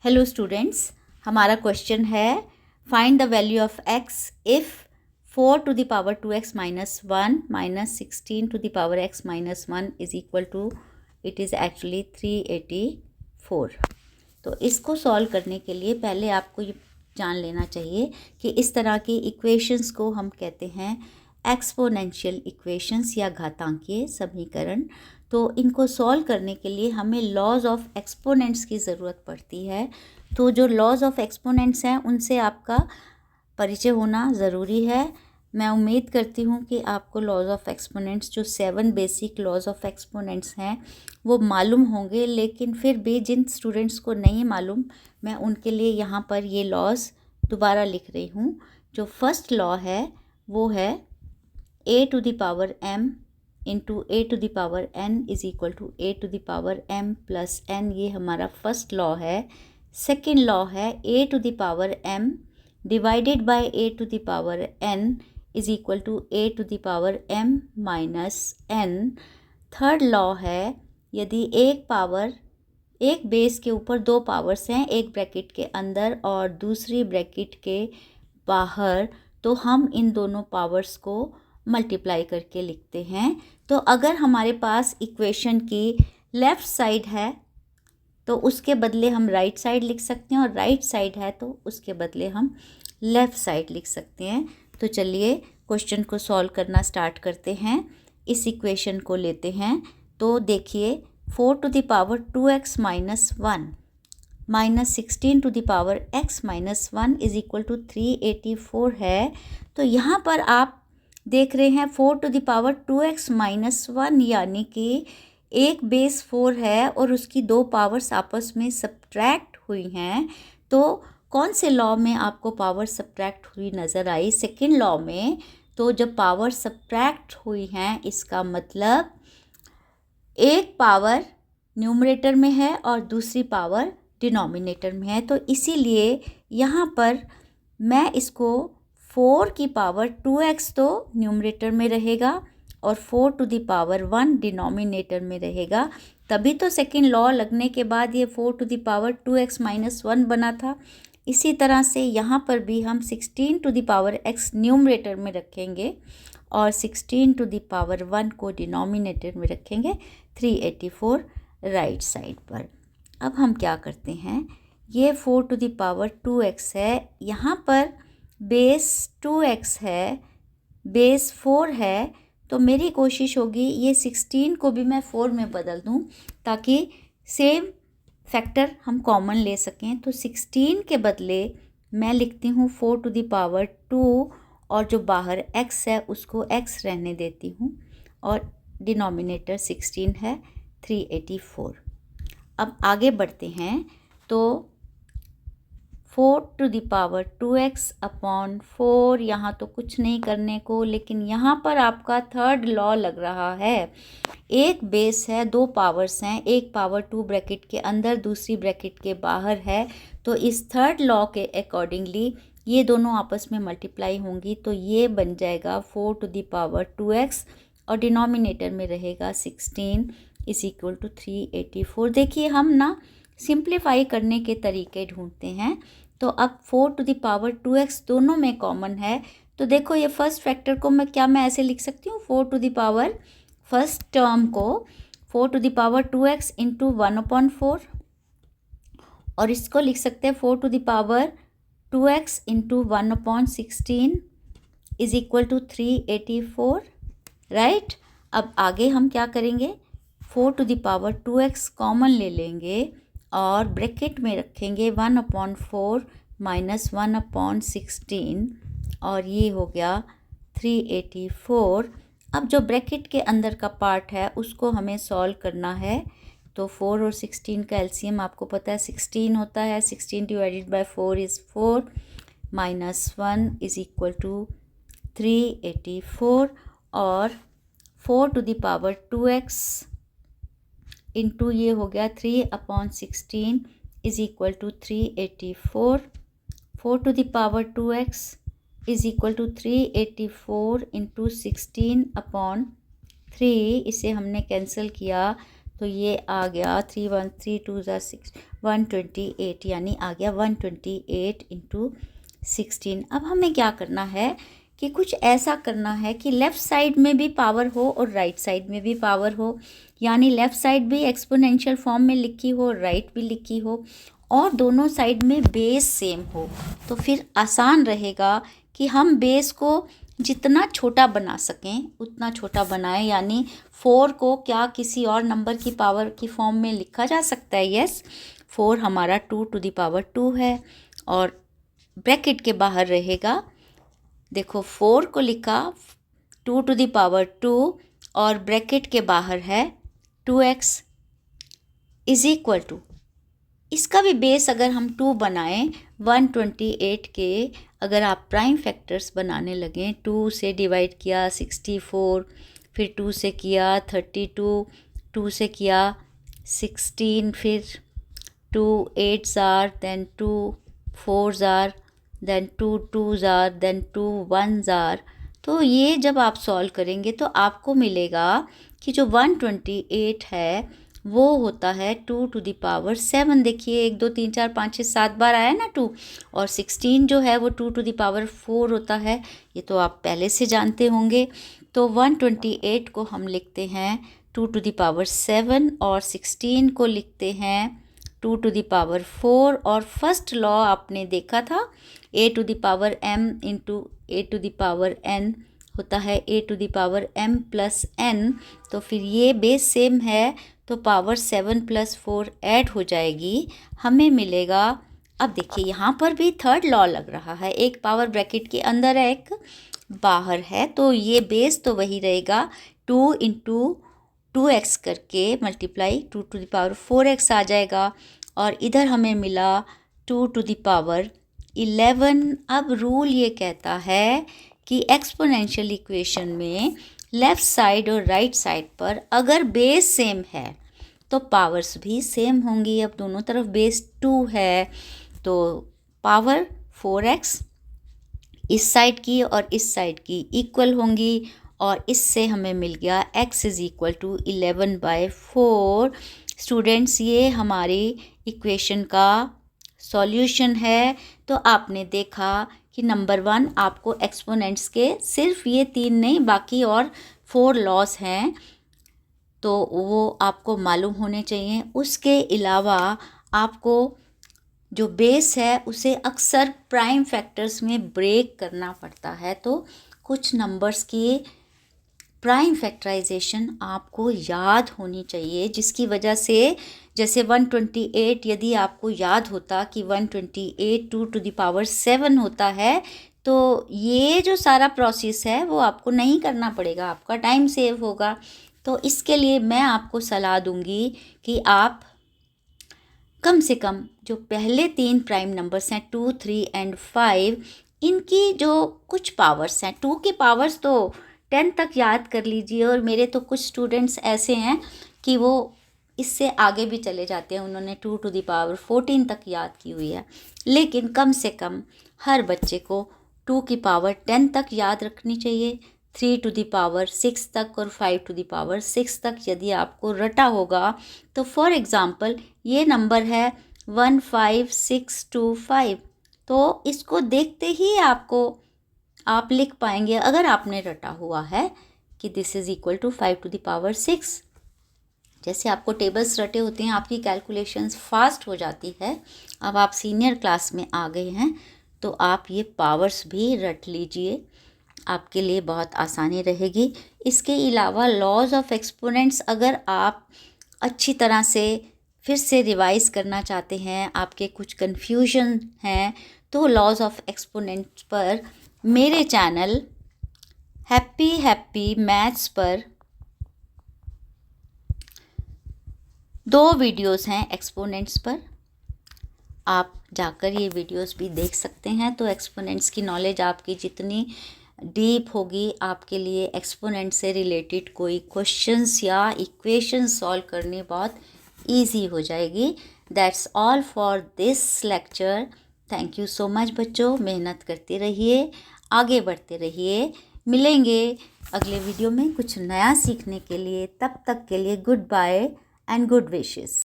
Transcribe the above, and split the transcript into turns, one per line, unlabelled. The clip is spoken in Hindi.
हेलो स्टूडेंट्स, हमारा क्वेश्चन है find the value of x if 4 to the power 2x minus 1 minus 16 to the power x minus 1 is equal to it is actually 384। तो इसको सॉल्व करने के लिए पहले आपको ये जान लेना चाहिए कि इस तरह की इक्वेशंस को हम कहते हैं एक्सपोनेंशियल इक्वेशंस या घातांकीय समीकरण। तो इनको सॉल्व करने के लिए हमें लॉज ऑफ एक्सपोनेंट्स की ज़रूरत पड़ती है। तो जो लॉज ऑफ एक्सपोनेंट्स हैं उनसे आपका परिचय होना ज़रूरी है। मैं उम्मीद करती हूँ कि आपको लॉज ऑफ एक्सपोनेंट्स जो 7 बेसिक लॉज ऑफ एक्सपोनेंट्स हैं वो मालूम होंगे, लेकिन फिर भी जिन स्टूडेंट्स को नहीं मालूम मैं उनके लिए यहाँ पर ये लॉज दोबारा लिख रही हूँ। जो फर्स्ट लॉ है वो है a to the power m into a to the power n is equal to a to the power m plus n। ये हमारा फर्स्ट लॉ है। सेकेंड लॉ है a to the power m divided by a to the power n is equal to a to the power m minus n। Third law है यदि एक बेस के ऊपर दो पावर्स हैं, एक ब्रैकेट के अंदर और दूसरी ब्रैकेट के बाहर, तो हम इन दोनों पावर्स को मल्टीप्लाई करके लिखते हैं। तो अगर हमारे पास इक्वेशन की लेफ़्ट साइड है तो उसके बदले हम राइट साइड लिख सकते हैं, और राइट साइड है तो उसके बदले हम लेफ़्ट साइड लिख सकते हैं। तो चलिए क्वेश्चन को सॉल्व करना स्टार्ट करते हैं। इस इक्वेशन को लेते हैं तो देखिए 4 to the power 2x minus 1 minus 16 to the power x minus 1 is equal to 384 है। तो यहाँ पर आप देख रहे हैं 4 to the power 2x minus 1 यानी कि एक बेस 4 है और उसकी दो पावर्स आपस में सब्ट्रैक्ट हुई हैं। तो कौन से लॉ में आपको पावर सब्ट्रैक्ट हुई नज़र आई? सेकेंड लॉ में। तो जब पावर सब्ट्रैक्ट हुई हैं इसका मतलब एक पावर न्यूमरेटर में है और दूसरी पावर डिनोमिनेटर में है। तो इसीलिए यहाँ पर मैं इसको 4 की पावर 2x तो न्यूमरेटर में रहेगा और 4 टू द पावर 1 डिनोमिनेटर में रहेगा। तभी तो सेकेंड लॉ लगने के बाद ये 4 to the power 2x minus 1 बना था। इसी तरह से यहाँ पर भी हम 16 to the power x numerator में रखेंगे और 16 टू द पावर 1 को डिनोमिनेटर में रखेंगे, 384 राइट साइड पर। अब हम क्या करते हैं, ये 4 टू द पावर 2x है, यहाँ पर बेस 2x है, बेस 4 है। तो मेरी कोशिश होगी ये 16 को भी मैं 4 में बदल दूँ ताकि सेम फैक्टर हम कॉमन ले सकें। तो 16 के बदले मैं लिखती हूँ 4 टू द पावर 2 और जो बाहर x है उसको x रहने देती हूँ और डिनोमिनेटर 16 है, 384। अब आगे बढ़ते हैं तो 4 to the power 2x upon 4, यहाँ तो कुछ नहीं करने को, लेकिन यहाँ पर आपका थर्ड लॉ लग रहा है। एक बेस है, दो पावर्स हैं, एक पावर 2 ब्रैकेट के अंदर दूसरी ब्रैकेट के बाहर है। तो इस थर्ड लॉ के अकॉर्डिंगली ये दोनों आपस में मल्टीप्लाई होंगी तो ये बन जाएगा 4 टू द पावर 2x और डिनोमिनेटर में रहेगा 16 इज इक्वल टू 384। देखिए हम ना सिंप्लीफाई करने के तरीके ढूंढते हैं। तो अब 4 टू द पावर 2x दोनों में कॉमन है। तो देखो ये फर्स्ट फैक्टर को मैं ऐसे लिख सकती हूँ, 4 to the power first term को 4 to the power 2x into 1/4, और इसको लिख सकते हैं 4 to the power 2x into 1/16 is equal to 384 right. अब आगे हम क्या करेंगे, 4 to the power 2x common ले लेंगे और ब्रैकेट में रखेंगे 1/4 माइनस 1/16 और ये हो गया 384। अब जो ब्रैकेट के अंदर का पार्ट है उसको हमें सॉल्व करना है। तो 4 और 16 का एलसीएम आपको पता है 16 होता है, 16 divided by 4 is 4 minus 1 is equal to 384 और 4 to the power 2x into ये हो गया 3/16 is equal to 384। 4 to the power 2x is equal to 384 into 16/3, इसे हमने कैंसिल किया तो ये आ गया 3 1 3 2 ज़ा 6 128, यानी आ गया 128 इंटू 16। अब हमें क्या करना है कि कुछ ऐसा करना है कि लेफ़्ट साइड में भी पावर हो और राइट साइड में भी पावर हो, यानी लेफ़्ट साइड भी एक्सपोनेंशियल फॉर्म में लिखी हो, राइट भी लिखी हो, और दोनों साइड में बेस सेम हो। तो फिर आसान रहेगा कि हम बेस को जितना छोटा बना सकें उतना छोटा बनाएं, यानी 4 को क्या किसी और नंबर की पावर की फॉर्म में लिखा जा सकता है? यस, 4 हमारा 2 टू द पावर 2 है, और ब्रैकेट के बाहर रहेगा, देखो 4 को लिखा 2 टू द पावर 2 और ब्रैकेट के बाहर है 2x इज इक्वल टू, इसका भी बेस अगर हम 2 बनाएं 128 के, अगर आप प्राइम फैक्टर्स बनाने लगें, 2 से डिवाइड किया 64, फिर 2 से किया 32, 2 से किया 16, फिर 2 8 जार, देन 2 4 जार, देन 2 2 जार, देन 2 1 जार। तो ये जब आप सॉल्व करेंगे तो आपको मिलेगा कि जो 128 है वो होता है 2 टू द पावर 7। देखिए 1 2 3 4 5 6 7 बार आया ना 2, और 16 जो है वो 2 टू द पावर 4 होता है, ये तो आप पहले से जानते होंगे। तो 128 को हम लिखते हैं 2 टू द पावर 7 और 16 को लिखते हैं 2 टू द पावर 4। और फर्स्ट लॉ आपने देखा था, a to the power m into a to the power n होता है a to the power m plus n। तो फिर ये बेस सेम है तो पावर 7 प्लस 4 ऐड हो जाएगी, हमें मिलेगा। अब देखिए यहाँ पर भी थर्ड लॉ लग रहा है, एक पावर ब्रैकेट के अंदर है एक बाहर है, तो ये बेस तो वही रहेगा 2 इंटू 2x करके multiply 2 to the power 4x आ जाएगा, और इधर हमें मिला 2 टू द पावर 11। अब रूल ये कहता है कि एक्सपोनेंशियल इक्वेशन में लेफ़्ट साइड और राइट साइड पर अगर बेस सेम है तो पावर्स भी सेम होंगी। अब दोनों तरफ बेस 2 है तो पावर 4x इस साइड की और इस साइड की इक्वल होंगी, और इससे हमें मिल गया x is equal to 11/4। Students, ये हमारी इक्वेशन का सॉल्यूशन है। तो आपने देखा कि नंबर 1 आपको एक्सपोनेंट्स के सिर्फ ये 3 नहीं बाकी और 4 लॉस हैं, तो वो आपको मालूम होने चाहिए। उसके अलावा आपको जो बेस है उसे अक्सर प्राइम फैक्टर्स में ब्रेक करना पड़ता है, तो कुछ नंबर्स की प्राइम फैक्टराइजेशन आपको याद होनी चाहिए, जिसकी वजह से जैसे 128 यदि आपको याद होता कि 128 2 टू द पावर 7 होता है, तो ये जो सारा प्रोसेस है वो आपको नहीं करना पड़ेगा, आपका टाइम सेव होगा। तो इसके लिए मैं आपको सलाह दूंगी कि आप कम से कम जो पहले 3 प्राइम नंबर्स हैं 2 3 एंड 5, इनकी जो कुछ पावर्स हैं, 2 की पावर्स तो 10 तक याद कर लीजिए, और मेरे तो कुछ स्टूडेंट्स ऐसे हैं कि वो इससे आगे भी चले जाते हैं, उन्होंने 2 टू द पावर 14 तक याद की हुई है। लेकिन कम से कम हर बच्चे को 2 की पावर 10 तक याद रखनी चाहिए, 3 टू द पावर 6 तक और 5 टू द पावर 6 तक यदि आपको रटा होगा। तो फॉर एग्ज़ाम्पल ये नंबर है 15625, तो इसको देखते ही आप लिख पाएंगे अगर आपने रटा हुआ है कि this is equal to 5 to the power 6। जैसे आपको टेबल्स रटे होते हैं, आपकी कैलकुलेशंस फास्ट हो जाती है। अब आप सीनियर क्लास में आ गए हैं तो आप ये पावर्स भी रट लीजिए, आपके लिए बहुत आसानी रहेगी। इसके अलावा लॉज ऑफ एक्सपोनेंट्स अगर आप अच्छी तरह से फिर से रिवाइज़ करना चाहते हैं, आपके कुछ कन्फ्यूजन हैं, तो लॉज ऑफ एक्सपोनेंट्स पर मेरे चैनल हैप्पी मैथ्स पर 2 वीडियोस हैं एक्सपोनेंट्स पर, आप जाकर ये वीडियोस भी देख सकते हैं। तो एक्सपोनेंट्स की नॉलेज आपकी जितनी डीप होगी, आपके लिए एक्सपोनेंट से रिलेटेड कोई क्वेश्चंस या इक्वेशंस सॉल्व करनी बहुत ईजी हो जाएगी। That's all for this lecture. Thank you so much बच्चों, मेहनत करते रहिए, आगे बढ़ते रहिए। मिलेंगे अगले वीडियो में कुछ नया सीखने के लिए, तब तक के लिए good bye and good wishes.